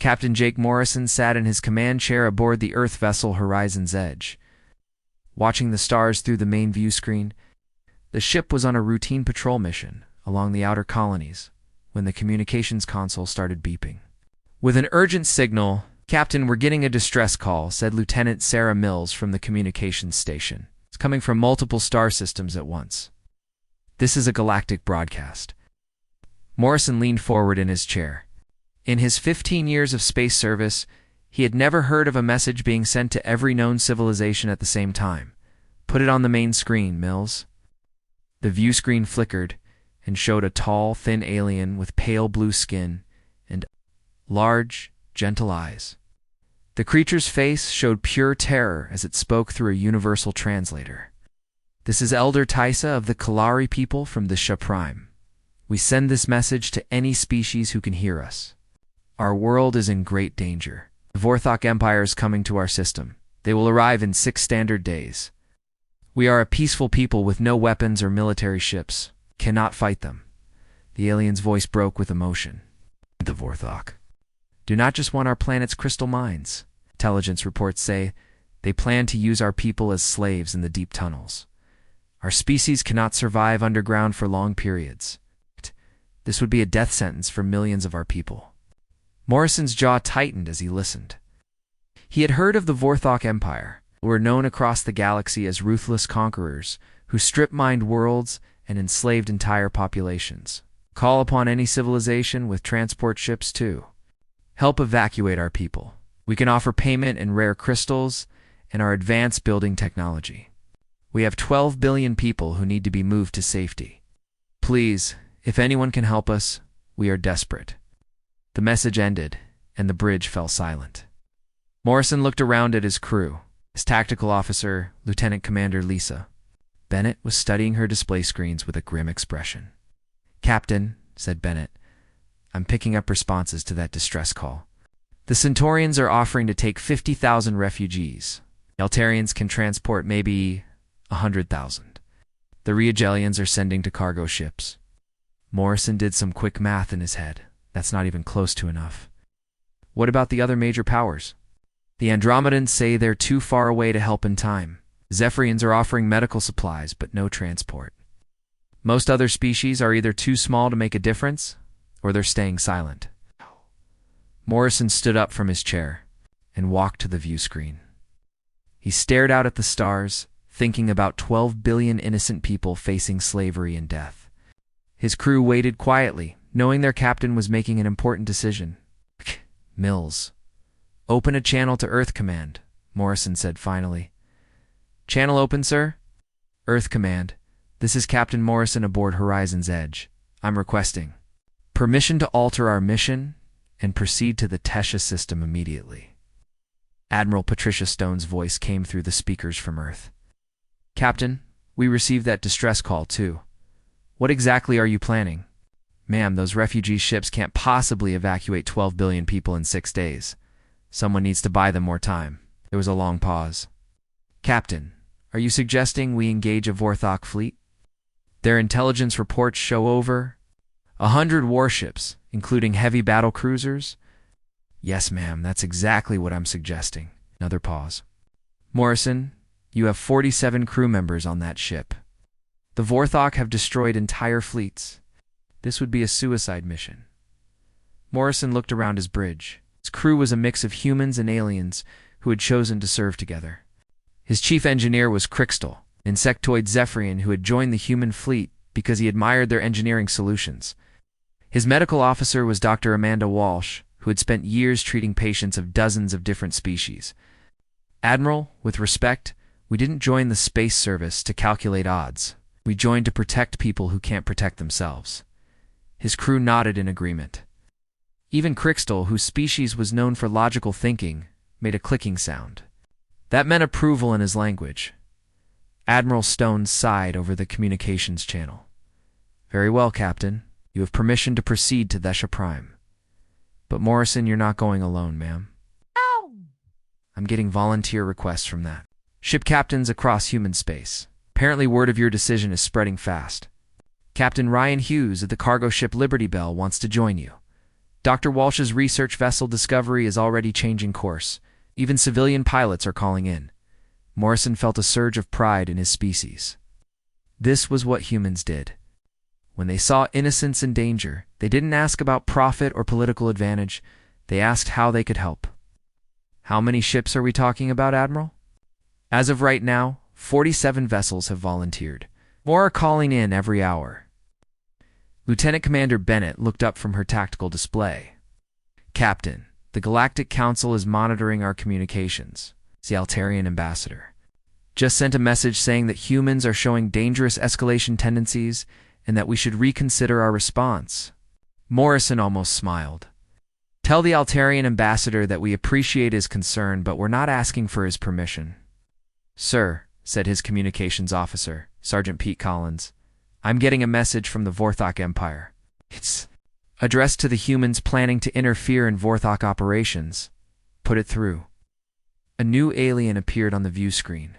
Captain Jake Morrison sat in his command chair aboard the Earth vessel Horizon's Edge. Watching the stars through the main view screen, the ship was on a routine patrol mission along the outer colonies when the communications console started beeping. With an urgent signal, "Captain, we're getting a distress call," said Lieutenant Sarah Mills from the communications station. "It's coming from multiple star systems at once. This is a galactic broadcast." Morrison leaned forward in his chair. In his 15 years of space service, he had never heard of a message being sent to every known civilization at the same time. "Put it on the main screen, Mills." The view screen flickered and showed a tall, thin alien with pale blue skin and large, gentle eyes. The creature's face showed pure terror as it spoke through a universal translator. "This is Elder Tysa of the Kalari people from the Sha Prime. We send this message to any species who can hear us. Our world is in great danger. The Vorthach Empire is coming to our system. They will arrive in 6 standard days. We are a peaceful people with no weapons or military ships. Cannot fight them." The alien's voice broke with emotion. "The Vorthach do not just want our planet's crystal mines. Intelligence reports say they plan to use our people as slaves in the deep tunnels. Our species cannot survive underground for long periods. This would be a death sentence for millions of our people." Morrison's jaw tightened as he listened. He had heard of the Vorthach Empire, who were known across the galaxy as ruthless conquerors who strip-mined worlds and enslaved entire populations. "Call upon any civilization with transport ships too. Help evacuate our people. We can offer payment in rare crystals and our advanced building technology. We have 12 billion people who need to be moved to safety. Please, if anyone can help us, we are desperate." The message ended, and the bridge fell silent. Morrison looked around at his crew. His tactical officer, Lieutenant Commander Lisa Bennett, was studying her display screens with a grim expression. "Captain," said Bennett, "I'm picking up responses to that distress call. The Centaurians are offering to take 50,000 refugees. The Altarians can transport maybe 100,000. The Riogelians are sending to cargo ships." Morrison did some quick math in his head. That's not even close to enough. "What about the other major powers?" "The Andromedans say they're too far away to help in time. Zephyrians are offering medical supplies, but no transport. Most other species are either too small to make a difference, or they're staying silent." Morrison stood up from his chair and walked to the view screen. He stared out at the stars, thinking about 12 billion innocent people facing slavery and death. His crew waited quietly, knowing their captain was making an important decision. "Mills, open a channel to Earth Command," Morrison said finally. "Channel open, sir." "Earth Command, this is Captain Morrison aboard Horizon's Edge. I'm requesting permission to alter our mission and proceed to the Tesha system immediately." Admiral Patricia Stone's voice came through the speakers from Earth. "Captain, we received that distress call too. What exactly are you planning?" "Ma'am, those refugee ships can't possibly evacuate 12 billion people in 6 days. Someone needs to buy them more time." There was a long pause. "Captain, are you suggesting we engage a Vorthach fleet? Their intelligence reports show over 100 warships, including heavy battle cruisers." "Yes, ma'am, that's exactly what I'm suggesting." Another pause. "Morrison, you have 47 crew members on that ship. The Vorthach have destroyed entire fleets. This would be a suicide mission." Morrison looked around his bridge. His crew was a mix of humans and aliens who had chosen to serve together. His chief engineer was Crixtal, an insectoid Zephyrian who had joined the human fleet because he admired their engineering solutions. His medical officer was Dr. Amanda Walsh, who had spent years treating patients of dozens of different species. "Admiral, with respect, we didn't join the space service to calculate odds. We joined to protect people who can't protect themselves." His crew nodded in agreement. Even Crixtal, whose species was known for logical thinking, made a clicking sound. That meant approval in his language. Admiral Stone sighed over the communications channel. "Very well, Captain. You have permission to proceed to the Sha Prime. But Morrison, you're not going alone, ma'am. I'm getting volunteer requests from that. Ship captains across human space. Apparently word of your decision is spreading fast. Captain Ryan Hughes of the cargo ship Liberty Bell wants to join you. Dr. Walsh's research vessel Discovery is already changing course. Even civilian pilots are calling in. Morrison felt a surge of pride in his species. This was what humans did. When they saw innocents in danger, they didn't ask about profit or political advantage. They asked how they could help. How many ships are we talking about, Admiral? As of right now, 47 vessels have volunteered. More are calling in every hour. Lieutenant Commander Bennett looked up from her tactical display. Captain, the Galactic Council is monitoring our communications. The Altarian ambassador just sent a message saying that humans are showing dangerous escalation tendencies and that we should reconsider our response. Morrison almost smiled. Tell the Altarian ambassador that we appreciate his concern, but we're not asking for his permission. Sir, said his communications officer, Sergeant Pete Collins, I'm getting a message from the Vorthach Empire. It's addressed to the humans planning to interfere in Vorthach operations. Put it through. A new alien appeared on the view screen.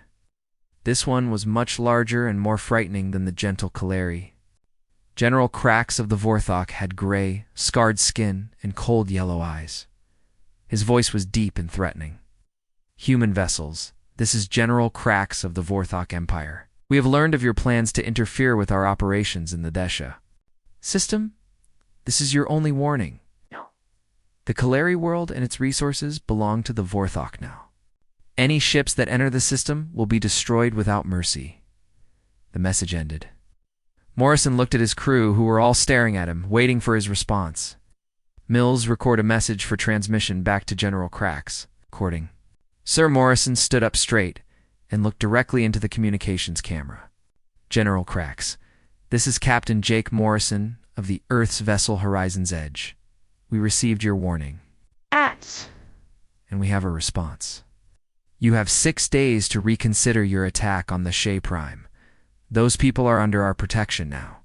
This one was much larger and more frightening than the gentle Kaleri. General Krax of the Vorthach had gray, scarred skin and cold yellow eyes. His voice was deep and threatening. Human vessels, this is General Krax of the Vorthach Empire. We have learned of your plans to interfere with our operations in the Desha system. This is your only warning. The Kaleri world and its resources belong to the Vorthach now. Any ships that enter the system will be destroyed without mercy. The message ended. Morrison looked at his crew, who were all staring at him, waiting for his response. Mills, record a message for transmission back to General Krax. Recording. Sir Morrison stood up straight and looked directly into the communications camera. General Krax, this is Captain Jake Morrison of the Earth's vessel Horizon's Edge. We received your warning. And we have a response. You have 6 days to reconsider your attack on the Sha Prime. Those people are under our protection now.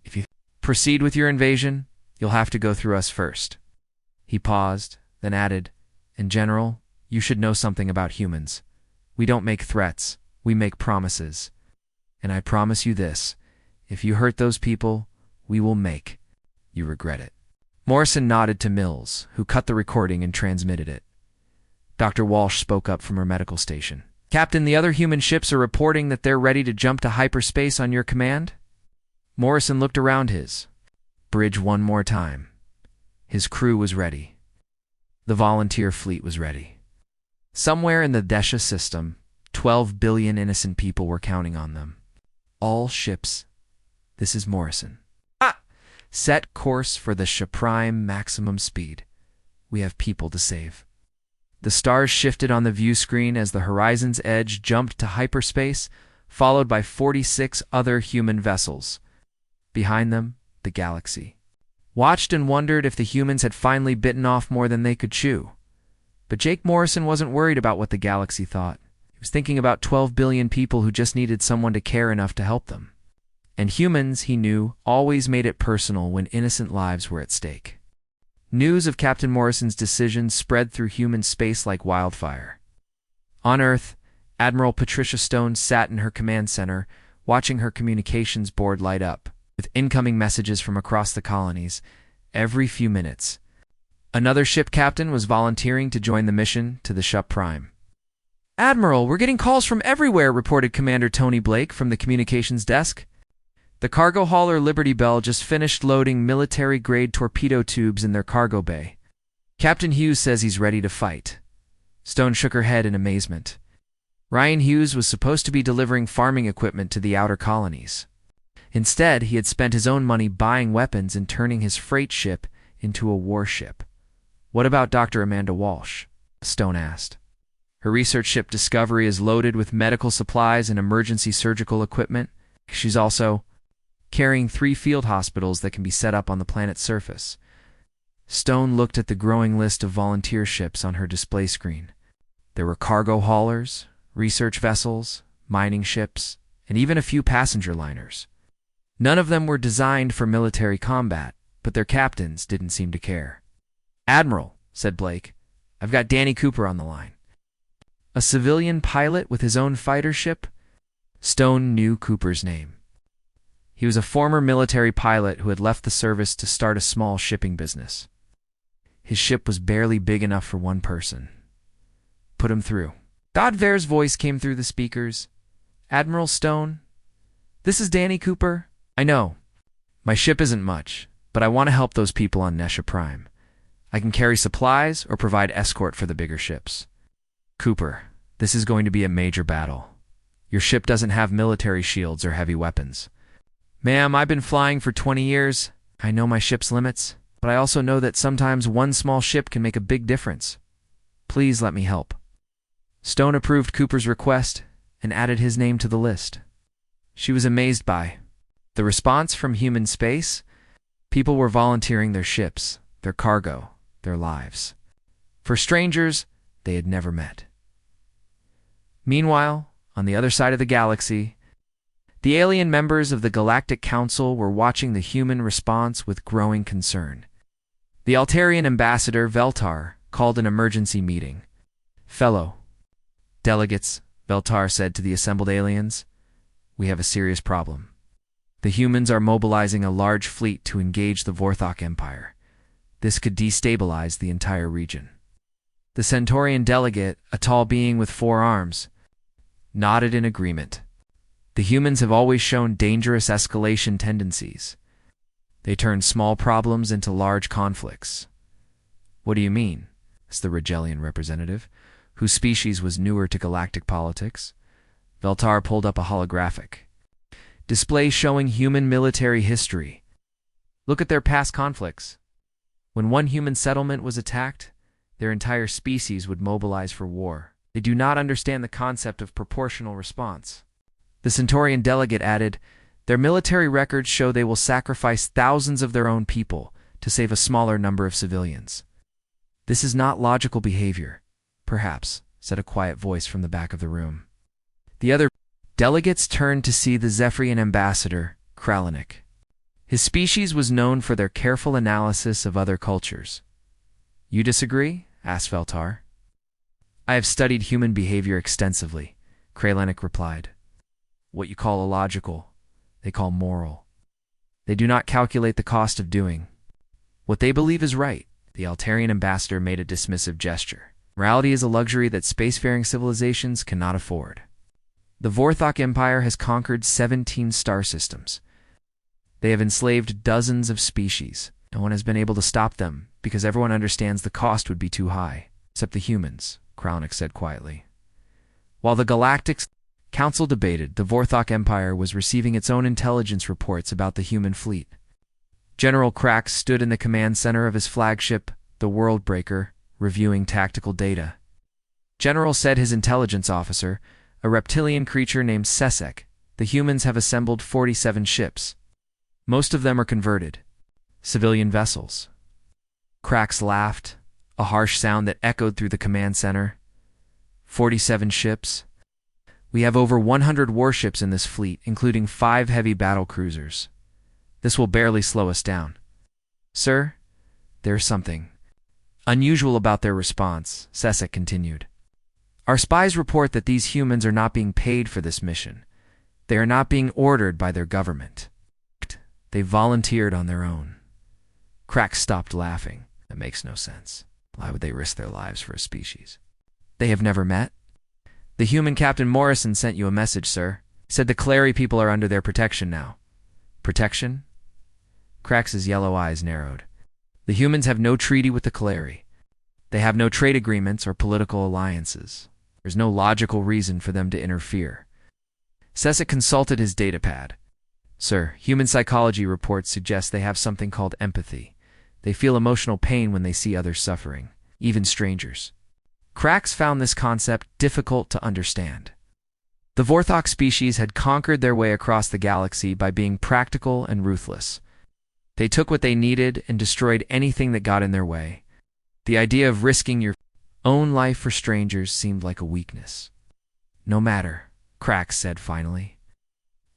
If you proceed with your invasion, you'll have to go through us first. He paused, then added, In general, you should know something about humans. We don't make threats, we make promises. And I promise you this, if you hurt those people, we will make you regret it. Morrison nodded to Mills, who cut the recording and transmitted it. Dr. Walsh spoke up from her medical station. Captain, the other human ships are reporting that they're ready to jump to hyperspace on your command. Morrison looked around his bridge one more time. His crew was ready. The volunteer fleet was ready. Somewhere in the Desha system, 12 billion innocent people were counting on them. All ships. This is Morrison. Set course for the Sha Prime maximum speed. We have people to save. The stars shifted on the view screen as the Horizon's Edge jumped to hyperspace, followed by 46 other human vessels. Behind them, the galaxy. Watched and wondered if the humans had finally bitten off more than they could chew. But Jake Morrison wasn't worried about what the galaxy thought. He was thinking about 12 billion people who just needed someone to care enough to help them. And humans, he knew, always made it personal when innocent lives were at stake. News of Captain Morrison's decision spread through human space like wildfire. On Earth, Admiral Patricia Stone sat in her command center, watching her communications board light up, with incoming messages from across the colonies, every few minutes. Another ship captain was volunteering to join the mission to the Sha Prime. Admiral, we're getting calls from everywhere, reported Commander Tony Blake from the communications desk. The cargo hauler Liberty Bell just finished loading military-grade torpedo tubes in their cargo bay. Captain Hughes says he's ready to fight. Stone shook her head in amazement. Ryan Hughes was supposed to be delivering farming equipment to the outer colonies. Instead, he had spent his own money buying weapons and turning his freight ship into a warship. What about Dr. Amanda Walsh? Stone asked. Her research ship Discovery is loaded with medical supplies and emergency surgical equipment. She's also carrying 3 field hospitals that can be set up on the planet's surface. Stone looked at the growing list of volunteer ships on her display screen. There were cargo haulers, research vessels, mining ships, and even a few passenger liners. None of them were designed for military combat, but their captains didn't seem to care. Admiral, said Blake, I've got Danny Cooper on the line. A civilian pilot with his own fighter ship? Stone knew Cooper's name. He was a former military pilot who had left the service to start a small shipping business. His ship was barely big enough for one person. Put him through. Godver's voice came through the speakers. Admiral Stone? This is Danny Cooper. I know. My ship isn't much, but I want to help those people on Sha Prime. I can carry supplies or provide escort for the bigger ships. Cooper, this is going to be a major battle. Your ship doesn't have military shields or heavy weapons. Ma'am, I've been flying for 20 years. I know my ship's limits, but I also know that sometimes one small ship can make a big difference. Please let me help. Stone approved Cooper's request and added his name to the list. She was amazed by the response from human space. People were volunteering their ships, their cargo, their lives, for strangers they had never met. Meanwhile, on the other side of the galaxy, the alien members of the Galactic Council were watching the human response with growing concern. The Altarian ambassador, Veltar, called an emergency meeting. Fellow delegates, Veltar said to the assembled aliens, we have a serious problem. The humans are mobilizing a large fleet to engage the Vorthach Empire. This could destabilize the entire region. The Centaurian delegate, a tall being with 4 arms, nodded in agreement. The humans have always shown dangerous escalation tendencies. They turn small problems into large conflicts. What do you mean? Asked the Rigelian representative, whose species was newer to galactic politics. Veltar pulled up a holographic display showing human military history. Look at their past conflicts. When one human settlement was attacked, their entire species would mobilize for war. They do not understand the concept of proportional response. The Centaurian delegate added, their military records show they will sacrifice thousands of their own people to save a smaller number of civilians. This is not logical behavior. Perhaps, said a quiet voice from the back of the room. The other delegates turned to see the Zephyrian ambassador, Kralanic. His species was known for their careful analysis of other cultures. You disagree? Asked Veltar. I have studied human behavior extensively, Kralanic replied. What you call illogical, they call moral. They do not calculate the cost of doing what they believe is right. The Altarian ambassador made a dismissive gesture. Morality is a luxury that spacefaring civilizations cannot afford. The Vorthach Empire has conquered 17 star systems. They have enslaved dozens of species. No one has been able to stop them because everyone understands the cost would be too high, except the humans, Kralanic said quietly. While the Galactic Council debated, the Vorthach Empire was receiving its own intelligence reports about the human fleet. General Krax stood in the command center of his flagship, the Worldbreaker, reviewing tactical data. General said his intelligence officer, a reptilian creature named Sesek, the humans have assembled 47 ships. Most of them are converted civilian vessels. Krax laughed, a harsh sound that echoed through the command center. 47 ships? We have over 100 warships in this fleet, including 5 heavy battle cruisers. This will barely slow us down. Sir, there's something unusual about their response, Sesek continued. Our spies report that these humans are not being paid for this mission. They are not being ordered by their government. They volunteered on their own. Krax stopped laughing. That makes no sense. Why would they risk their lives for a species they have never met? The human Captain Morrison sent you a message, sir. He said the Clary people are under their protection now. Protection? Krax's yellow eyes narrowed. The humans have no treaty with the Clary. They have no trade agreements or political alliances. There's no logical reason for them to interfere. Sesek consulted his datapad. Sir, human psychology reports suggest they have something called empathy. They feel emotional pain when they see others suffering, even strangers. Krax found this concept difficult to understand. The Vorthach species had conquered their way across the galaxy by being practical and ruthless. They took what they needed and destroyed anything that got in their way. The idea of risking your own life for strangers seemed like a weakness. No matter, Krax said finally.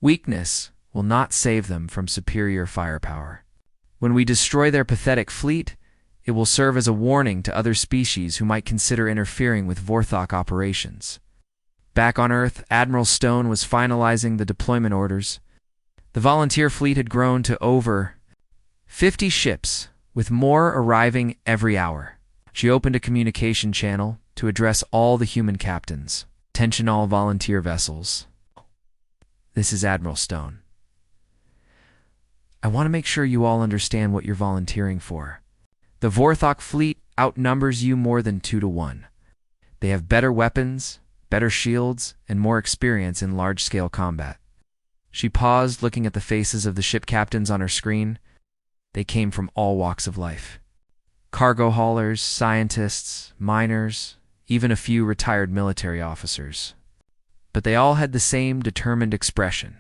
Weakness will not save them from superior firepower. When we destroy their pathetic fleet, it will serve as a warning to other species who might consider interfering with Vorthach operations. Back on Earth, Admiral Stone was finalizing the deployment orders. The volunteer fleet had grown to over 50 ships, with more arriving every hour. She opened a communication channel to address all the human captains. Attention all volunteer vessels. This is Admiral Stone. I want to make sure you all understand what you're volunteering for. The Vorthach fleet outnumbers you more than 2 to 1. They have better weapons, better shields, and more experience in large-scale combat. She paused, looking at the faces of the ship captains on her screen. They came from all walks of life. Cargo haulers, scientists, miners, even a few retired military officers. But they all had the same determined expression.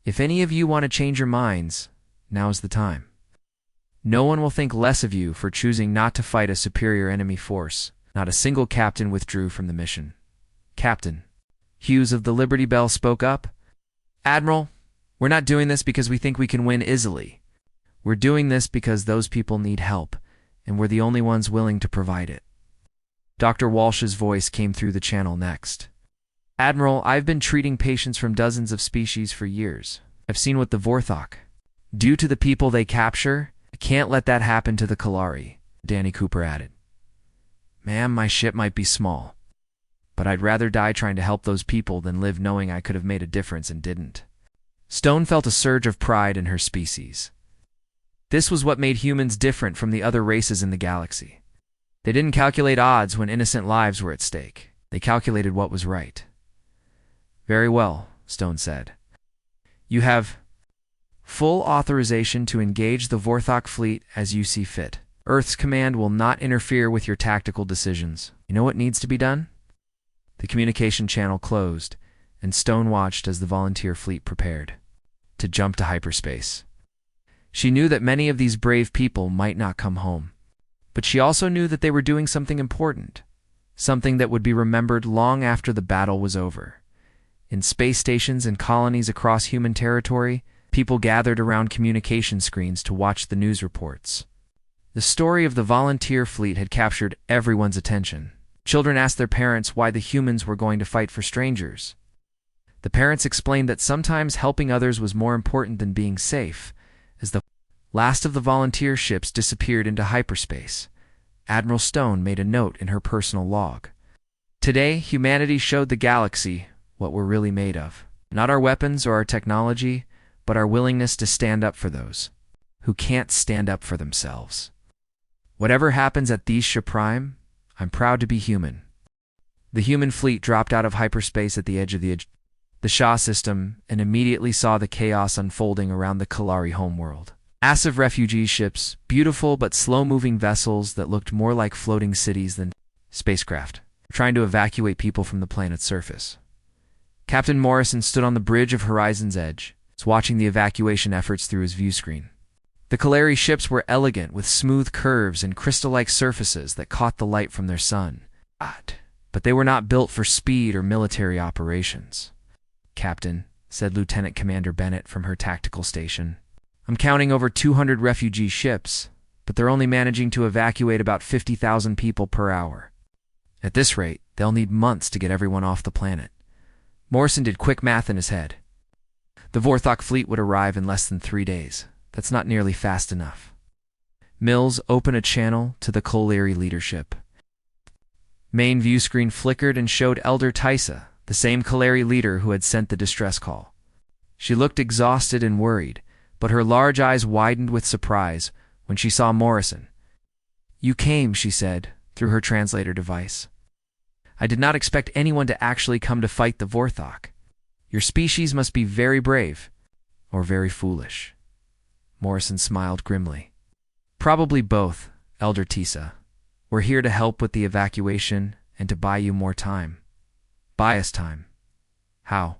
If any of you want to change your minds, now's the time. No one will think less of you for choosing not to fight a superior enemy force. Not a single captain withdrew from the mission. Captain Hughes of the Liberty Bell spoke up. Admiral, we're not doing this because we think we can win easily. We're doing this because those people need help, and we're the only ones willing to provide it. Dr. Walsh's voice came through the channel next. Admiral, I've been treating patients from dozens of species for years. I've seen what the Vorthach. Due to the people they capture, I can't let that happen to the Kalari, Danny Cooper added. Ma'am, my ship might be small, but I'd rather die trying to help those people than live knowing I could have made a difference and didn't. Stone felt a surge of pride in her species. This was what made humans different from the other races in the galaxy. They didn't calculate odds when innocent lives were at stake. They calculated what was right. Very well, Stone said. You have full authorization to engage the Vorthach fleet as you see fit. Earth's command will not interfere with your tactical decisions. You know what needs to be done? The communication channel closed, and Stone watched as the volunteer fleet prepared to jump to hyperspace. She knew that many of these brave people might not come home, but she also knew that they were doing something important, something that would be remembered long after the battle was over. In space stations and colonies across human territory, people gathered around communication screens to watch the news reports. The story of the volunteer fleet had captured everyone's attention. Children asked their parents why the humans were going to fight for strangers. The parents explained that sometimes helping others was more important than being safe. As the last of the volunteer ships disappeared into hyperspace, Admiral Stone made a note in her personal log. Today, humanity showed the galaxy what we're really made of. Not our weapons or our technology, but our willingness to stand up for those who can't stand up for themselves. Whatever happens at these Sha Prime, I'm proud to be human. The human fleet dropped out of hyperspace at the edge of the Sha system and immediately saw the chaos unfolding around the Kalari homeworld. Massive refugee ships, beautiful but slow-moving vessels that looked more like floating cities than spacecraft, trying to evacuate people from the planet's surface. Captain Morrison stood on the bridge of Horizon's Edge, watching the evacuation efforts through his view screen. The Kalari ships were elegant with smooth curves and crystal-like surfaces that caught the light from their sun. But they were not built for speed or military operations. Captain, said Lieutenant Commander Bennett from her tactical station, I'm counting over 200 refugee ships, but they're only managing to evacuate about 50,000 people per hour. At this rate, they'll need months to get everyone off the planet. Morrison did quick math in his head. The Vorthach fleet would arrive in less than 3 days. That's not nearly fast enough. Mills opened a channel to the Kalari leadership. Main view screen flickered and showed Elder Tysa, the same Kalari leader who had sent the distress call. She looked exhausted and worried, but her large eyes widened with surprise when she saw Morrison. You came, she said, through her translator device. I did not expect anyone to actually come to fight the Vorthach. Your species must be very brave, or very foolish. Morrison smiled grimly. Probably both, Elder Tisa. We're here to help with the evacuation and to buy you more time. Buy us time. How?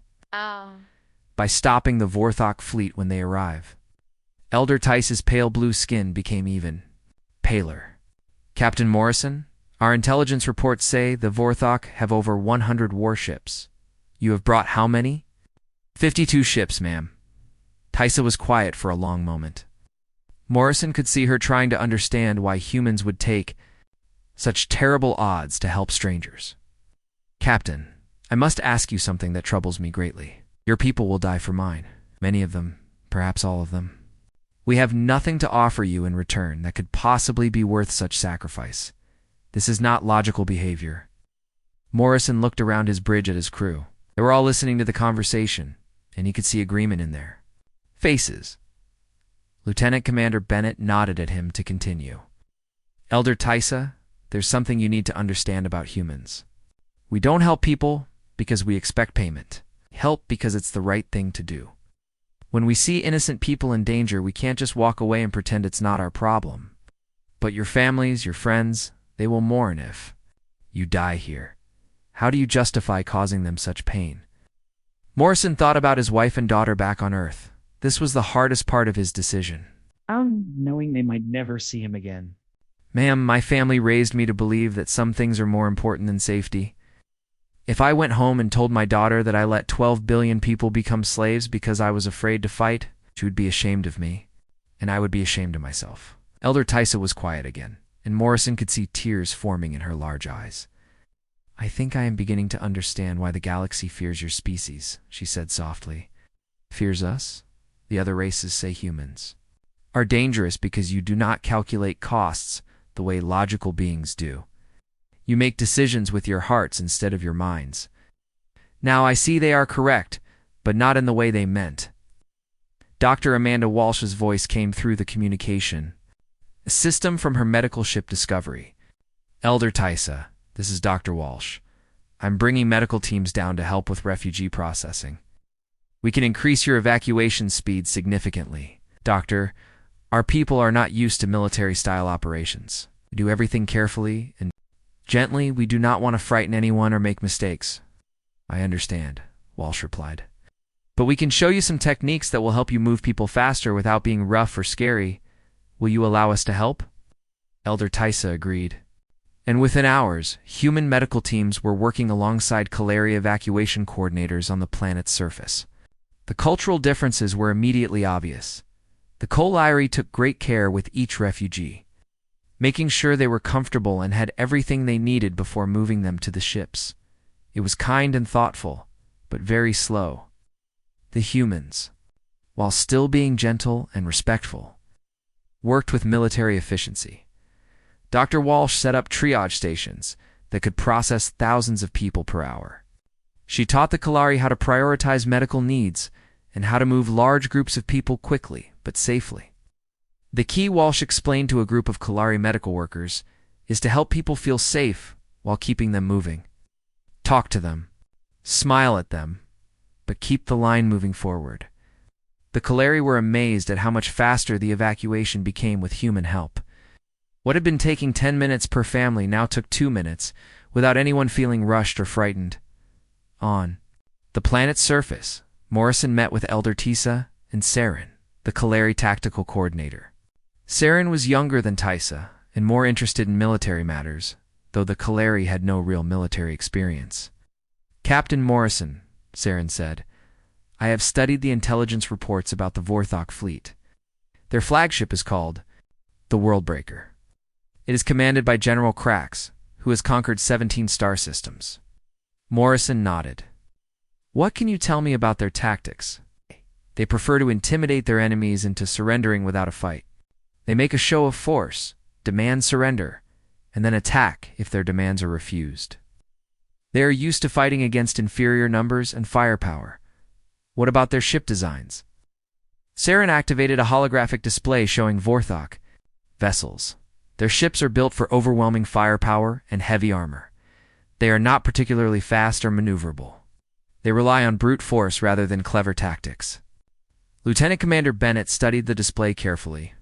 By stopping the Vorthach fleet when they arrive. Elder Tice's pale blue skin became even paler. Captain Morrison, our intelligence reports say the Vorthach have over 100 warships. You have brought how many? 52 ships, ma'am. Tysa was quiet for a long moment. Morrison could see her trying to understand why humans would take such terrible odds to help strangers. Captain, I must ask you something that troubles me greatly. Your people will die for mine. Many of them, perhaps all of them. We have nothing to offer you in return that could possibly be worth such sacrifice. This is not logical behavior. Morrison looked around his bridge at his crew. They were all listening to the conversation, and he could see agreement in their faces. Lieutenant Commander Bennett nodded at him to continue. Elder Tysa, there's something you need to understand about humans. We don't help people because we expect payment. We help because it's the right thing to do. When we see innocent people in danger, we can't just walk away and pretend it's not our problem. But your families, your friends, they will mourn if you die here. How do you justify causing them such pain? Morrison thought about his wife and daughter back on Earth. This was the hardest part of his decision. Knowing they might never see him again. Ma'am, my family raised me to believe that some things are more important than safety. If I went home and told my daughter that I let 12 billion people become slaves because I was afraid to fight, she would be ashamed of me, and I would be ashamed of myself. Elder Tysa was quiet again, and Morrison could see tears forming in her large eyes. I think I am beginning to understand why the galaxy fears your species, she said softly. Fears us? The other races say humans are dangerous because you do not calculate costs the way logical beings do. You make decisions with your hearts instead of your minds. Now I see they are correct, but not in the way they meant. Dr. Amanda Walsh's voice came through the communication. A system from her medical ship Discovery. Elder Tysa, this is Dr. Walsh. I'm bringing medical teams down to help with refugee processing. We can increase your evacuation speed significantly. Doctor, our people are not used to military-style operations. We do everything carefully and gently. We do not want to frighten anyone or make mistakes. I understand, Walsh replied. But we can show you some techniques that will help you move people faster without being rough or scary. Will you allow us to help? Elder Tysa agreed. And within hours, human medical teams were working alongside Kalari evacuation coordinators on the planet's surface. The cultural differences were immediately obvious. The Kalari took great care with each refugee, making sure they were comfortable and had everything they needed before moving them to the ships. It was kind and thoughtful, but very slow. The humans, while still being gentle and respectful, worked with military efficiency. Dr. Walsh set up triage stations that could process thousands of people per hour. She taught the Kalari how to prioritize medical needs and how to move large groups of people quickly but safely. The key, Walsh explained to a group of Kalari medical workers, is to help people feel safe while keeping them moving. Talk to them, smile at them, but keep the line moving forward. The Kalari were amazed at how much faster the evacuation became with human help. What had been taking 10 minutes per family now took 2 minutes, without anyone feeling rushed or frightened. On the planet's surface, Morrison met with Elder Tysa and Saren, the Kalari tactical coordinator. Saren was younger than Tysa and more interested in military matters, though the Kalari had no real military experience. Captain Morrison, Saren said, I have studied the intelligence reports about the Vorthach fleet. Their flagship is called the Worldbreaker. It is commanded by General Krax, who has conquered 17 star systems. Morrison nodded. What can you tell me about their tactics? They prefer to intimidate their enemies into surrendering without a fight. They make a show of force, demand surrender, and then attack if their demands are refused. They are used to fighting against inferior numbers and firepower. What about their ship designs? Saren activated a holographic display showing Vorthach vessels. Their ships are built for overwhelming firepower and heavy armor. They are not particularly fast or maneuverable. They rely on brute force rather than clever tactics. Lieutenant Commander Bennett studied the display carefully.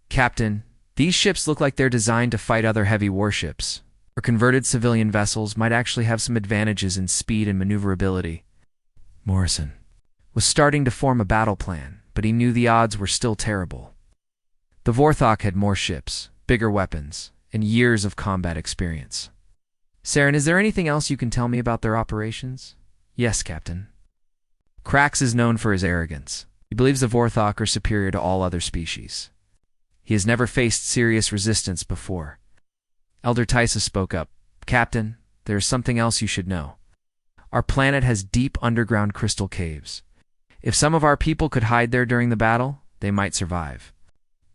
Captain, these ships look like they're designed to fight other heavy warships. Or converted civilian vessels might actually have some advantages in speed and maneuverability. Morrison was starting to form a battle plan, but he knew the odds were still terrible. The Vorthach had more ships, bigger weapons, and years of combat experience. Saren, is there anything else you can tell me about their operations? Yes, Captain. Krax is known for his arrogance. He believes the Vorthach are superior to all other species. He has never faced serious resistance before. Elder Tysa spoke up. Captain, there is something else you should know. Our planet has deep underground crystal caves. If some of our people could hide there during the battle, they might survive.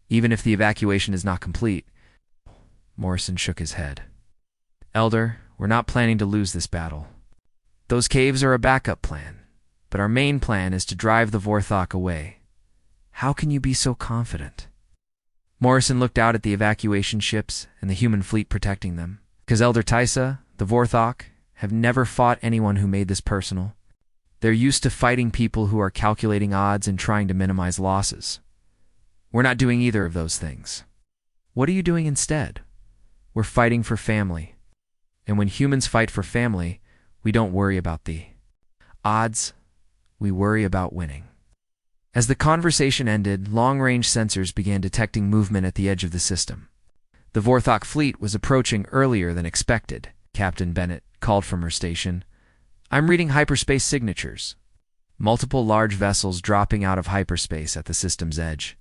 Even if the evacuation is not complete. Morrison shook his head. Elder, we're not planning to lose this battle. Those caves are a backup plan, but our main plan is to drive the Vorthach away. How can you be so confident? Morrison looked out at the evacuation ships and the human fleet protecting them. Because Elder Tysa, the Vorthach, have never fought anyone who made this personal. They're used to fighting people who are calculating odds and trying to minimize losses. We're not doing either of those things. What are you doing instead? We're fighting for family. And when humans fight for family, we don't worry about the odds, we worry about winning. As the conversation ended, long-range sensors began detecting movement at the edge of the system. The Vorthach fleet was approaching earlier than expected, Captain Bennett called from her station. I'm reading hyperspace signatures. Multiple large vessels dropping out of hyperspace at the system's edge.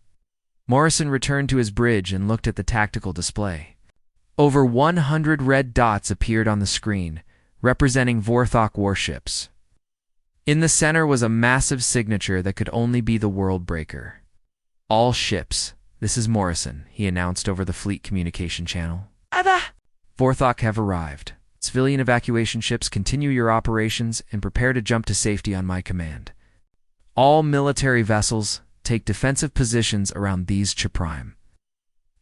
Morrison returned to his bridge and looked at the tactical display. Over 100 red dots appeared on the screen, representing Vorthach warships. In the center was a massive signature that could only be the World Breaker. All ships. This is Morrison, he announced over the fleet communication channel. Vorthach have arrived. Civilian evacuation ships, continue your operations and prepare to jump to safety on my command. All military vessels, take defensive positions around these Sha Prime.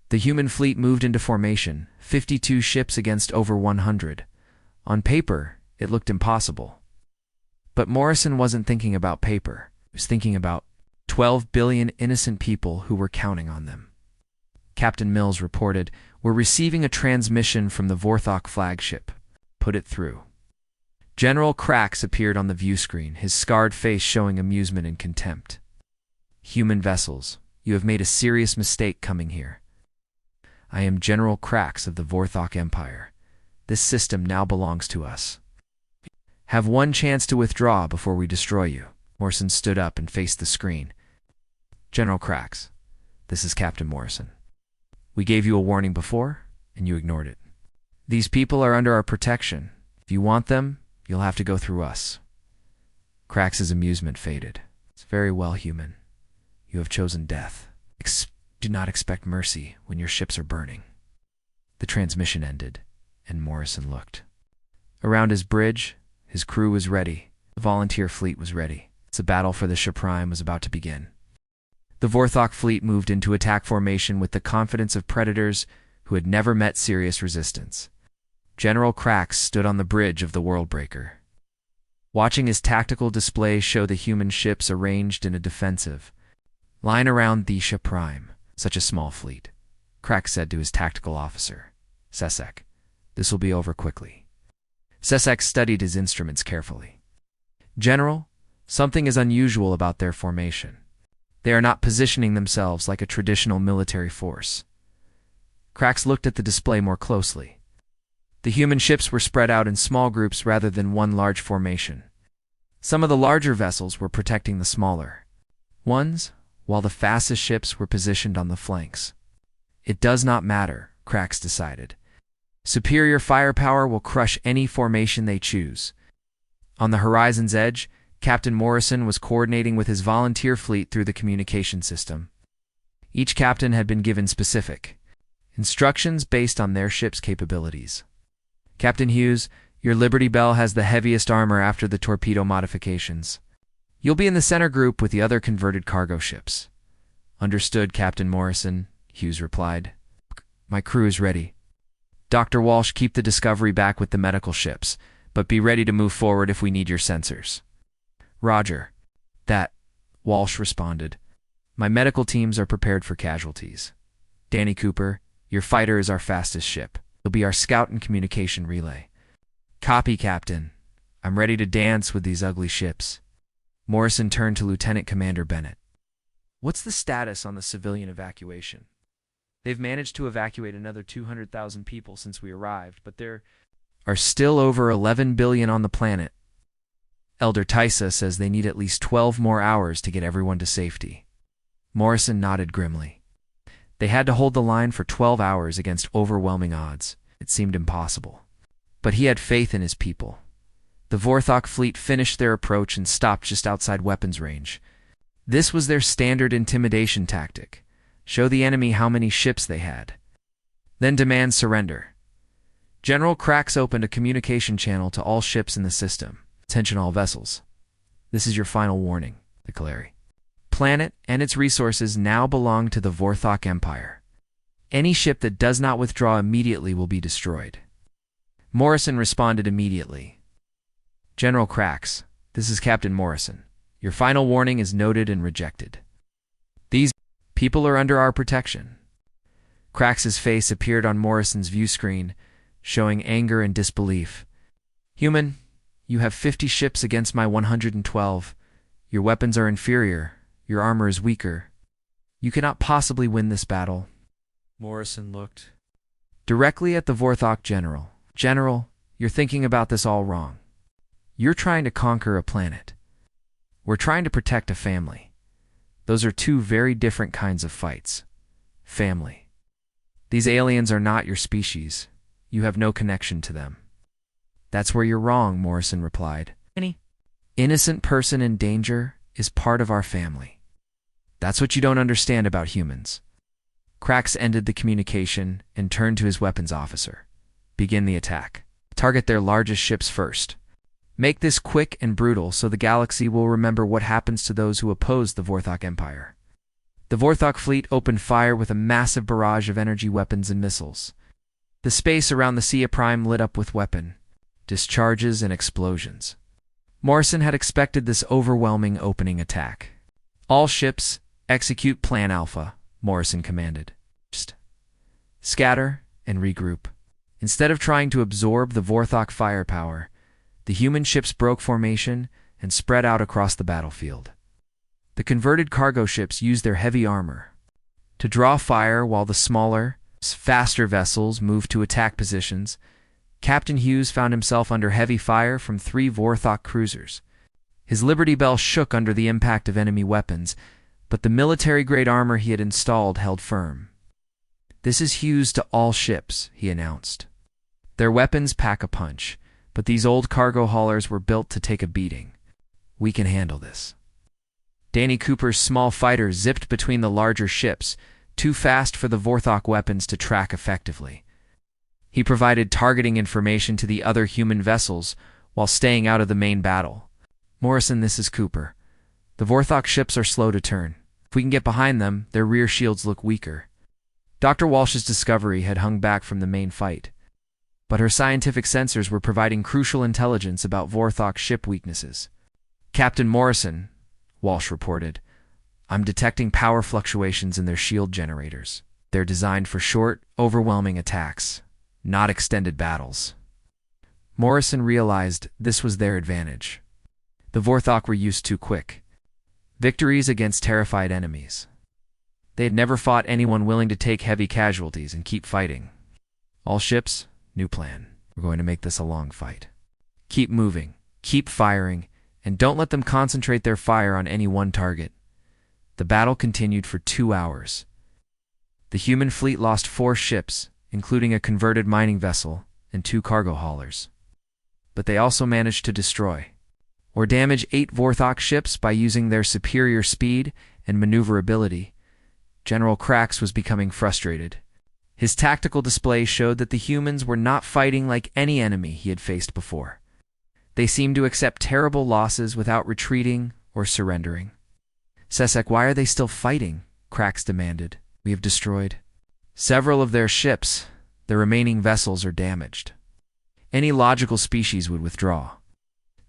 The human fleet moved into formation, 52 ships against over 100. On paper, it looked impossible. But Morrison wasn't thinking about paper. He was thinking about 12 billion innocent people who were counting on them. Captain Mills reported, "We're receiving a transmission from the Vorthach flagship. Put it through." General Krax appeared on the view screen, his scarred face showing amusement and contempt. "Human vessels, you have made a serious mistake coming here. I am General Krax of the Vorthach Empire. This system now belongs to us. Have one chance to withdraw before we destroy you." Morrison stood up and faced the screen. "General Krax, this is Captain Morrison. We gave you a warning before, and you ignored it. These people are under our protection. If you want them, you'll have to go through us." Krax's amusement faded. "It's very well, human. You have chosen death. Do not expect mercy when your ships are burning." The transmission ended, and Morrison looked. Around his bridge, his crew was ready. The volunteer fleet was ready. The battle for the Sha Prime was about to begin. The Vorthach fleet moved into attack formation with the confidence of predators who had never met serious resistance. General Krax stood on the bridge of the World Breaker. Watching his tactical display show the human ships arranged in a defensive line around the Sha Prime, such a small fleet, Krax said to his tactical officer, Sesek, "This will be over quickly." Sesek studied his instruments carefully. "General, something is unusual about their formation. They are not positioning themselves like a traditional military force." Krax looked at the display more closely. The human ships were spread out in small groups rather than one large formation. Some of the larger vessels were protecting the smaller ones, while the fastest ships were positioned on the flanks. It does not matter, Krax decided. Superior firepower will crush any formation they choose. On the horizon's edge, Captain Morrison was coordinating with his volunteer fleet through the communication system. Each captain had been given specific instructions based on their ship's capabilities. "Captain Hughes, your Liberty Bell has the heaviest armor after the torpedo modifications. You'll be in the center group with the other converted cargo ships." "Understood, Captain Morrison," Hughes replied. "My crew is ready. Dr. Walsh, keep the Discovery back with the medical ships, but be ready to move forward if we need your sensors." "Roger. That," Walsh responded. "My medical teams are prepared for casualties. Danny Cooper, your fighter is our fastest ship. He'll be our scout and communication relay." "Copy, Captain. I'm ready to dance with these ugly ships." Morrison turned to Lieutenant Commander Bennett. "What's the status on the civilian evacuation?" "They've managed to evacuate another 200,000 people since we arrived, but there are still over 11 billion on the planet. Elder Tysa says they need at least 12 more hours to get everyone to safety." Morrison nodded grimly. They had to hold the line for 12 hours against overwhelming odds. It seemed impossible. But he had faith in his people. The Vorthach fleet finished their approach and stopped just outside weapons range. This was their standard intimidation tactic. Show the enemy how many ships they had. Then demand surrender. General Krax opened a communication channel to all ships in the system. Attention all vessels. This is your final warning, the Calari. Planet and its resources now belong to the Vorthach Empire. Any ship that does not withdraw immediately will be destroyed. Morrison responded immediately. General Krax, this is Captain Morrison. Your final warning is noted and rejected. These people are under our protection. Krax's face appeared on Morrison's view screen, showing anger and disbelief. Human, you have 50 ships against my 112. Your weapons are inferior. Your armor is weaker. You cannot possibly win this battle. Morrison looked directly at the Vorthach general. General, you're thinking about this all wrong. You're trying to conquer a planet. We're trying to protect a family. Those are two very different kinds of fights. Family. These aliens are not your species. You have no connection to them. That's where you're wrong, Morrison replied. Any innocent person in danger is part of our family. That's what you don't understand about humans. Krax ended the communication and turned to his weapons officer. Begin the attack. Target their largest ships first. Make this quick and brutal so the galaxy will remember what happens to those who oppose the Vorthach Empire. The Vorthach fleet opened fire with a massive barrage of energy weapons and missiles. The space around the Sha Prime lit up with weapon discharges and explosions. Morrison had expected this overwhelming opening attack. All ships, execute Plan Alpha, Morrison commanded. Scatter and regroup. Instead of trying to absorb the Vorthach firepower, the human ships broke formation and spread out across the battlefield. The converted cargo ships used their heavy armor to draw fire while the smaller, faster vessels moved to attack positions. Captain Hughes found himself under heavy fire from 3 Vorthach cruisers. His Liberty Bell shook under the impact of enemy weapons, but the military-grade armor he had installed held firm. This is Hughes to all ships, he announced. Their weapons pack a punch, but these old cargo haulers were built to take a beating. We can handle this. Danny Cooper's small fighter zipped between the larger ships, too fast for the Vorthach weapons to track effectively. He provided targeting information to the other human vessels while staying out of the main battle. Morrison, this is Cooper. The Vorthach ships are slow to turn. If we can get behind them, their rear shields look weaker. Dr. Walsh's discovery had hung back from the main fight, but her scientific sensors were providing crucial intelligence about Vorthach ship weaknesses. Captain Morrison, Walsh reported, I'm detecting power fluctuations in their shield generators. They're designed for short, overwhelming attacks, not extended battles. Morrison realized this was their advantage. The Vorthach were used too quick. Victories against terrified enemies. They had never fought anyone willing to take heavy casualties and keep fighting. All ships, new plan. We're going to make this a long fight. Keep moving, keep firing, and don't let them concentrate their fire on any one target. The battle continued for 2 hours. The human fleet lost 4 ships, including a converted mining vessel and 2 cargo haulers. But they also managed to destroy or damage 8 Vorthach ships by using their superior speed and maneuverability. General Krax was becoming frustrated. His tactical display showed that the humans were not fighting like any enemy he had faced before. They seemed to accept terrible losses without retreating or surrendering. Sesek, why are they still fighting? Krax demanded. We have destroyed several of their ships. The remaining vessels are damaged. Any logical species would withdraw.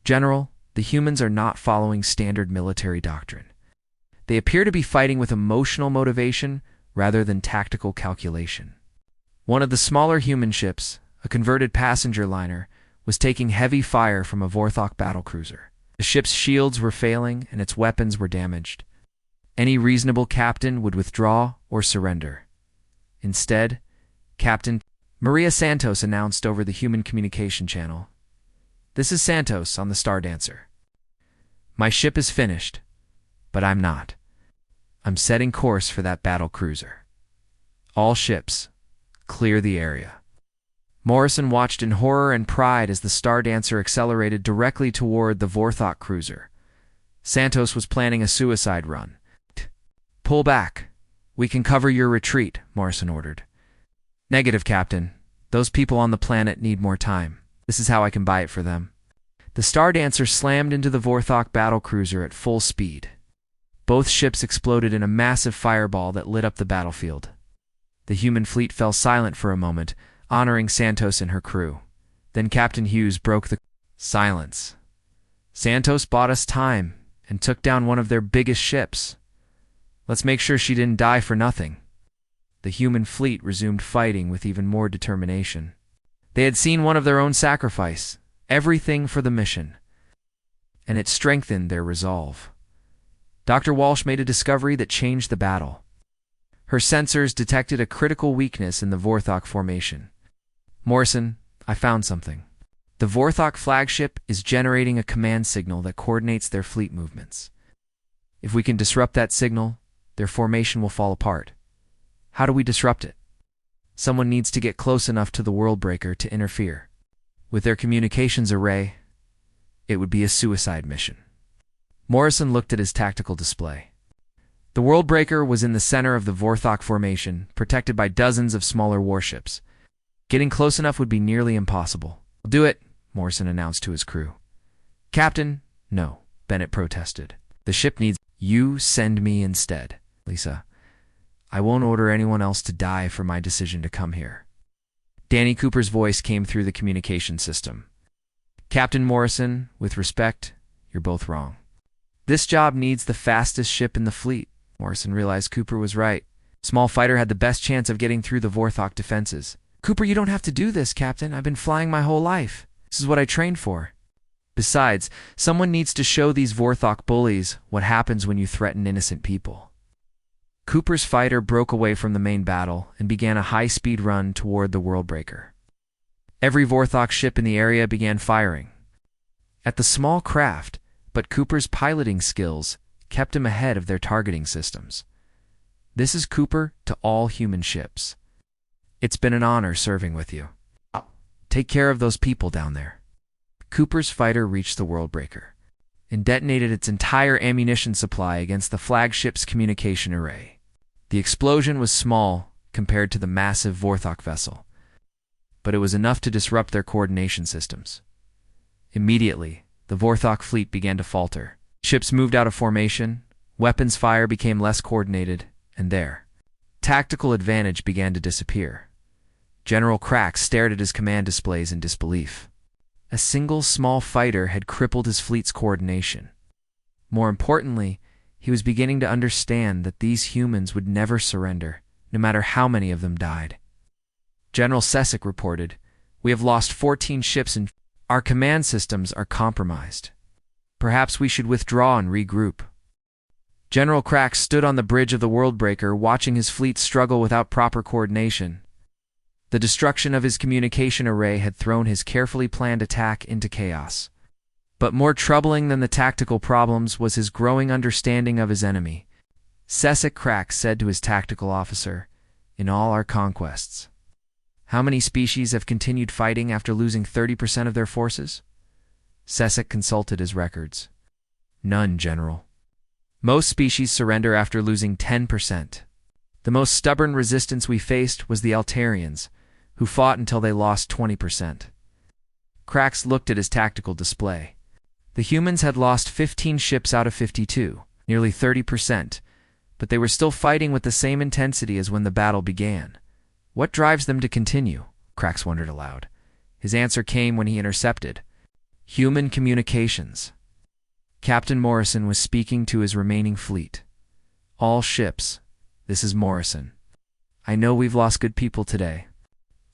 General, the humans are not following standard military doctrine. They appear to be fighting with emotional motivation rather than tactical calculation. One of the smaller human ships, a converted passenger liner, was taking heavy fire from a Vorthach battlecruiser. The ship's shields were failing and its weapons were damaged. Any reasonable captain would withdraw or surrender. Instead, Captain Maria Santos announced over the human communication channel, "This is Santos on the Star Dancer. My ship is finished, but I'm not. I'm setting course for that battle cruiser. All ships, clear the area." Morrison watched in horror and pride as the Star Dancer accelerated directly toward the Vorthach cruiser. Santos was planning a suicide run. Pull back. We can cover your retreat, Morrison ordered. Negative, Captain. Those people on the planet need more time. This is how I can buy it for them. The Star Dancer slammed into the Vorthach battlecruiser at full speed. Both ships exploded in a massive fireball that lit up the battlefield. The human fleet fell silent for a moment, honoring Santos and her crew. Then Captain Hughes broke the silence. Santos bought us time and took down one of their biggest ships. Let's make sure she didn't die for nothing. The human fleet resumed fighting with even more determination. They had seen one of their own sacrifice, everything for the mission, and it strengthened their resolve. Dr. Walsh made a discovery that changed the battle. Her sensors detected a critical weakness in the Vorthach formation. Morrison, I found something. The Vorthach flagship is generating a command signal that coordinates their fleet movements. If we can disrupt that signal, their formation will fall apart. How do we disrupt it? Someone needs to get close enough to the Worldbreaker to interfere. With their communications array, it would be a suicide mission. Morrison looked at his tactical display. The Worldbreaker was in the center of the Vorthach formation, protected by dozens of smaller warships. Getting close enough would be nearly impossible. "I'll do it," Morrison announced to his crew. "Captain, no," Bennett protested. "The ship needs you. Send me instead, Lisa. I won't order anyone else to die for my decision to come here." Danny Cooper's voice came through the communication system. "Captain Morrison, with respect, you're both wrong. This job needs the fastest ship in the fleet." Morrison realized Cooper was right. Small fighter had the best chance of getting through the Vorthach defenses. "Cooper, you don't have to do this, Captain. I've been flying my whole life. This is what I trained for. Besides, someone needs to show these Vorthach bullies what happens when you threaten innocent people." Cooper's fighter broke away from the main battle and began a high-speed run toward the Worldbreaker. Every Vorthach ship in the area began firing at the small craft, but Cooper's piloting skills kept him ahead of their targeting systems. "This is Cooper to all human ships. It's been an honor serving with you. Take care of those people down there." Cooper's fighter reached the Worldbreaker and detonated its entire ammunition supply against the flagship's communication array. The explosion was small compared to the massive Vorthach vessel, but it was enough to disrupt their coordination systems. Immediately, the Vorthach fleet began to falter. Ships moved out of formation, weapons fire became less coordinated, and their tactical advantage began to disappear. General Crax stared at his command displays in disbelief. A single small fighter had crippled his fleet's coordination. More importantly, he was beginning to understand that these humans would never surrender, no matter how many of them died. General Sesek reported, "We have lost 14 ships and our command systems are compromised. Perhaps we should withdraw and regroup." General Crax stood on the bridge of the Worldbreaker, watching his fleet struggle without proper coordination. The destruction of his communication array had thrown his carefully planned attack into chaos. But more troubling than the tactical problems was his growing understanding of his enemy. Sesek Crax said to his tactical officer, "In all our conquests, how many species have continued fighting after losing 30% of their forces?" Sesek consulted his records. "None, General. Most species surrender after losing 10%. The most stubborn resistance we faced was the Altarians, who fought until they lost 20%. Crax looked at his tactical display. The humans had lost 15 ships out of 52, nearly 30%, but they were still fighting with the same intensity as when the battle began. What drives them to continue? Crax wondered aloud. His answer came when he intercepted. Human communications. Captain Morrison was speaking to his remaining fleet. "All ships, this is Morrison. I know we've lost good people today.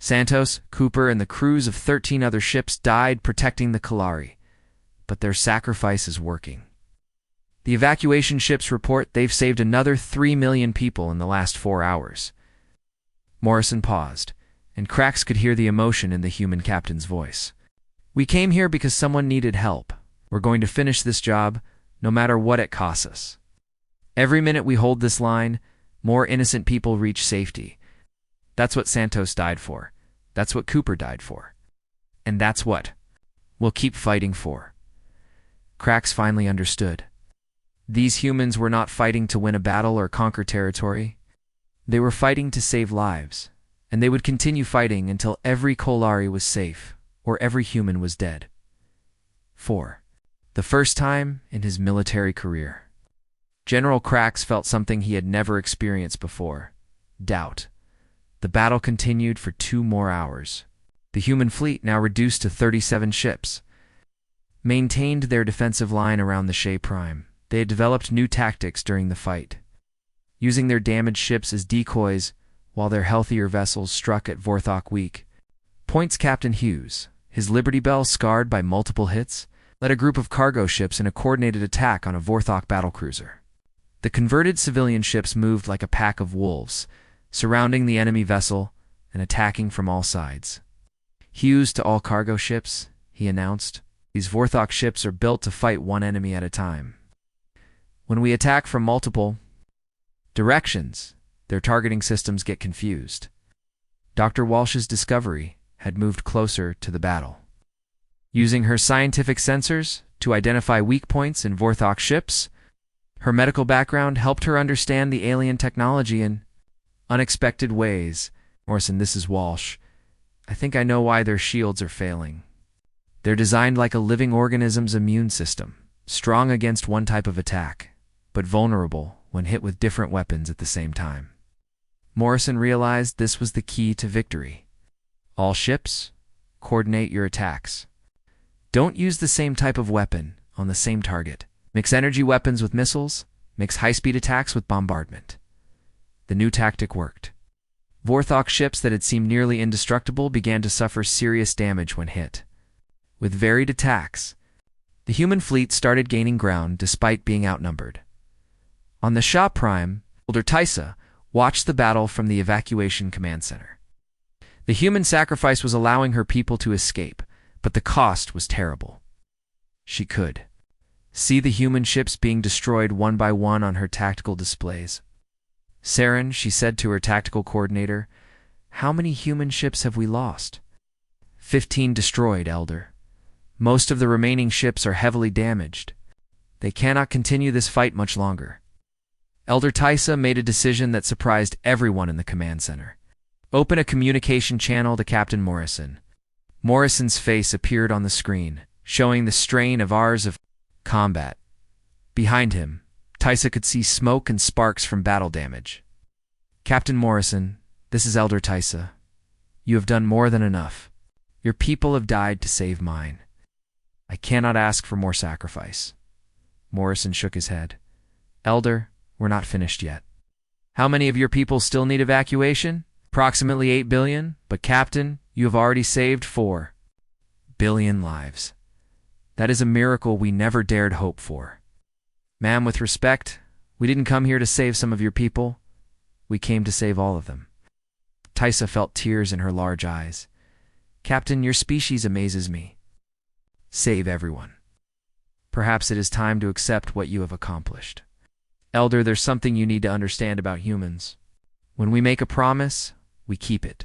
Santos, Cooper, and the crews of 13 other ships died protecting the Kalari, but their sacrifice is working. The evacuation ships report they've saved another 3 million people in the last 4 hours." Morrison paused, and Crax could hear the emotion in the human captain's voice. "We came here because someone needed help. We're going to finish this job, no matter what it costs us. Every minute we hold this line, more innocent people reach safety. That's what Santos died for. That's what Cooper died for. And that's what we'll keep fighting for." Crax finally understood. These humans were not fighting to win a battle or conquer territory. They were fighting to save lives, and they would continue fighting until every Kolari was safe or every human was dead. 4. The first time in his military career. General Krax felt something he had never experienced before: doubt. The battle continued for 2 more hours. The human fleet, now reduced to 37 ships, maintained their defensive line around the Sha Prime. They had developed new tactics during the fight, using their damaged ships as decoys while their healthier vessels struck at Vorthach weak points. Captain Hughes, his Liberty Bell scarred by multiple hits, led a group of cargo ships in a coordinated attack on a Vorthach battlecruiser. The converted civilian ships moved like a pack of wolves, surrounding the enemy vessel and attacking from all sides. Hughes to all cargo ships, he announced. These Vorthach ships are built to fight one enemy at a time. When we attack from multiple directions, their targeting systems get confused. Dr. Walsh's discovery had moved closer to the battle. Using her scientific sensors to identify weak points in Vorthach ships, her medical background helped her understand the alien technology in unexpected ways. Morrison, this is Walsh. I think I know why their shields are failing. They're designed like a living organism's immune system, strong against one type of attack, but vulnerable when hit with different weapons at the same time. Morrison realized this was the key to victory. All ships, coordinate your attacks. Don't use the same type of weapon on the same target. Mix energy weapons with missiles, mix high-speed attacks with bombardment. The new tactic worked. Vorthach ships that had seemed nearly indestructible began to suffer serious damage when hit. With varied attacks, the human fleet started gaining ground despite being outnumbered. On the Sha Prime, Elder Tysa watched the battle from the evacuation command center. The human sacrifice was allowing her people to escape, but the cost was terrible. She could see the human ships being destroyed one by one on her tactical displays. Saren, she said to her tactical coordinator, "How many human ships have we lost?" 15 destroyed, Elder. Most of the remaining ships are heavily damaged. They cannot continue this fight much longer. Elder Tysa made a decision that surprised everyone in the command center. Open a communication channel to Captain Morrison. Morrison's face appeared on the screen, showing the strain of hours of combat. Behind him, Tysa could see smoke and sparks from battle damage. Captain Morrison, this is Elder Tysa. You have done more than enough. Your people have died to save mine. I cannot ask for more sacrifice. Morrison shook his head. Elder, we're not finished yet. How many of your people still need evacuation? Approximately 8 billion, but Captain, you have already saved 4 billion lives. That is a miracle we never dared hope for. Ma'am, with respect, we didn't come here to save some of your people. We came to save all of them. Tysa felt tears in her large eyes. Captain, your species amazes me. Save everyone. Perhaps it is time to accept what you have accomplished. Elder, there's something you need to understand about humans. When we make a promise, we keep it.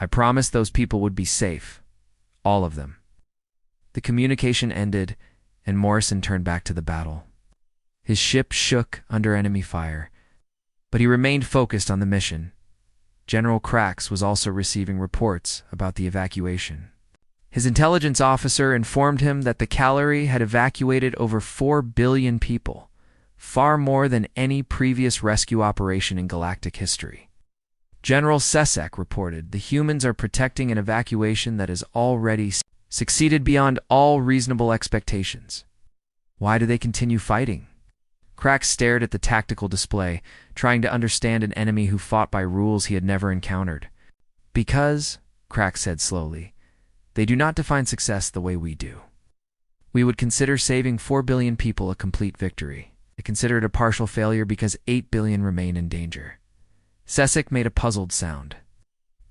I promised those people would be safe. All of them. The communication ended, and Morrison turned back to the battle. His ship shook under enemy fire, but he remained focused on the mission. General Krax was also receiving reports about the evacuation. His intelligence officer informed him that the Kalari had evacuated over 4 billion people, far more than any previous rescue operation in galactic history. General Sesek reported the humans are protecting an evacuation that has already succeeded beyond all reasonable expectations. Why do they continue fighting? Krax stared at the tactical display, trying to understand an enemy who fought by rules he had never encountered. Because, Krax said slowly, they do not define success the way we do. We would consider saving 4 billion people a complete victory. They consider it a partial failure because 8 billion remain in danger. Sesek made a puzzled sound.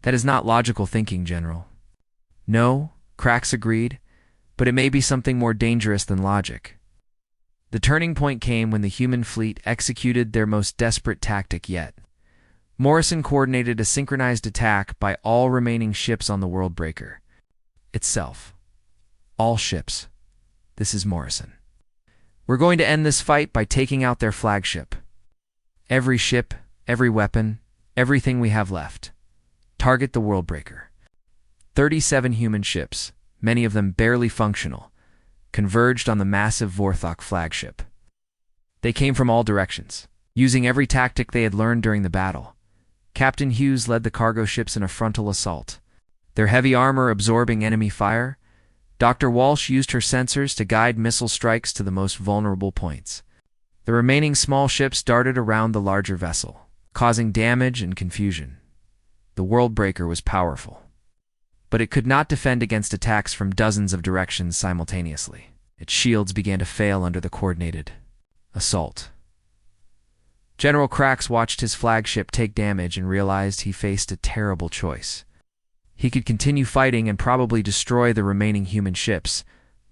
That is not logical thinking, General. No, Krax agreed, but it may be something more dangerous than logic. The turning point came when the human fleet executed their most desperate tactic yet. Morrison coordinated a synchronized attack by all remaining ships on the World Breaker itself. All ships. This is Morrison. We're going to end this fight by taking out their flagship. Every ship, every weapon, everything we have left. Target the Worldbreaker. 37 human ships, many of them barely functional, converged on the massive Vorthach flagship. They came from all directions, using every tactic they had learned during the battle. Captain Hughes led the cargo ships in a frontal assault, their heavy armor absorbing enemy fire. Dr. Walsh used her sensors to guide missile strikes to the most vulnerable points. The remaining small ships darted around the larger vessel, causing damage and confusion. The Worldbreaker was powerful, but it could not defend against attacks from dozens of directions simultaneously. Its shields began to fail under the coordinated assault. General Krax watched his flagship take damage and realized he faced a terrible choice. He could continue fighting and probably destroy the remaining human ships,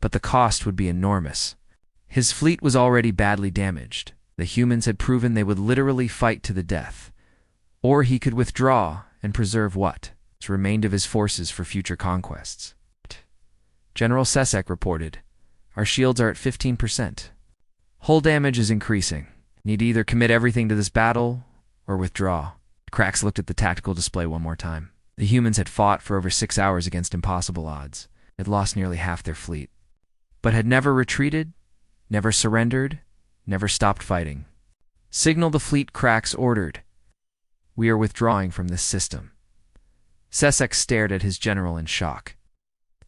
but the cost would be enormous. His fleet was already badly damaged. The humans had proven they would literally fight to the death. Or he could withdraw and preserve what remained of his forces for future conquests. General Sesek reported, "Our shields are at 15%. Hull damage is increasing. Need to either commit everything to this battle or withdraw." Krax looked at the tactical display one more time. The humans had fought for over 6 hours against impossible odds, had lost nearly half their fleet, but had never retreated, never surrendered, never stopped fighting. "Signal the fleet," Krax ordered. "We are withdrawing from this system." Sesek stared at his general in shock.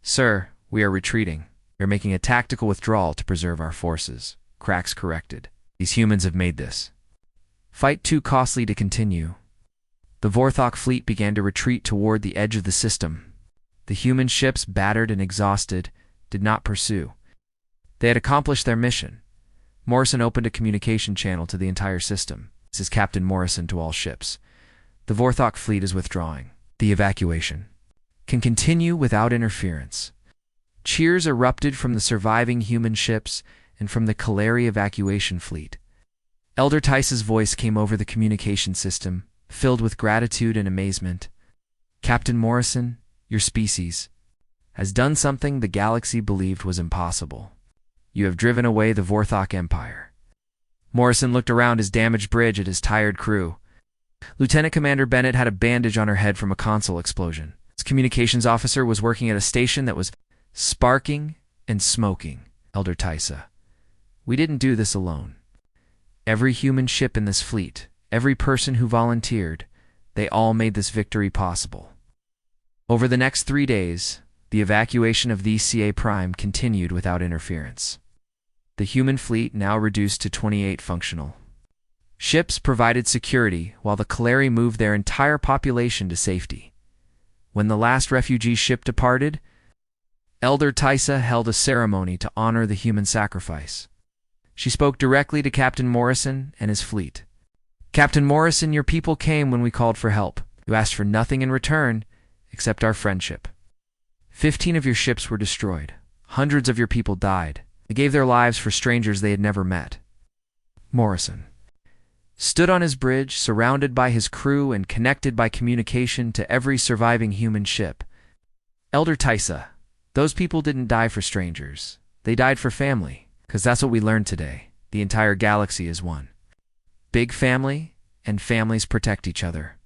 "Sir, we are retreating. We are making a tactical withdrawal to preserve our forces," Krax corrected. "These humans have made this fight too costly to continue." The Vorthach fleet began to retreat toward the edge of the system. The human ships, battered and exhausted, did not pursue. They had accomplished their mission. Morrison opened a communication channel to the entire system. "This is Captain Morrison to all ships. The Vorthach fleet is withdrawing. The evacuation can continue without interference." Cheers erupted from the surviving human ships and from the Kaleri evacuation fleet. Elder Tice's voice came over the communication system, filled with gratitude and amazement. "Captain Morrison, your species has done something the galaxy believed was impossible. You have driven away the Vorthach Empire." Morrison looked around his damaged bridge at his tired crew. Lieutenant Commander Bennett had a bandage on her head from a console explosion. His communications officer was working at a station that was sparking and smoking. "Elder Tysa, we didn't do this alone. Every human ship in this fleet, every person who volunteered, they all made this victory possible." Over the next 3 days, the evacuation of the Sha Prime continued without interference. The human fleet now reduced to 28 functional ships provided security while the Kaleri moved their entire population to safety. When the last refugee ship departed, Elder Tysa held a ceremony to honor the human sacrifice. She spoke directly to Captain Morrison and his fleet. "Captain Morrison, your people came when we called for help. You asked for nothing in return except our friendship. 15 of your ships were destroyed. Hundreds of your people died. They gave their lives for strangers they had never met." Morrison stood on his bridge, surrounded by his crew and connected by communication to every surviving human ship. "Elder Tysa, those people didn't die for strangers. They died for family, because that's what we learned today. The entire galaxy is one. Big family, and families protect each other.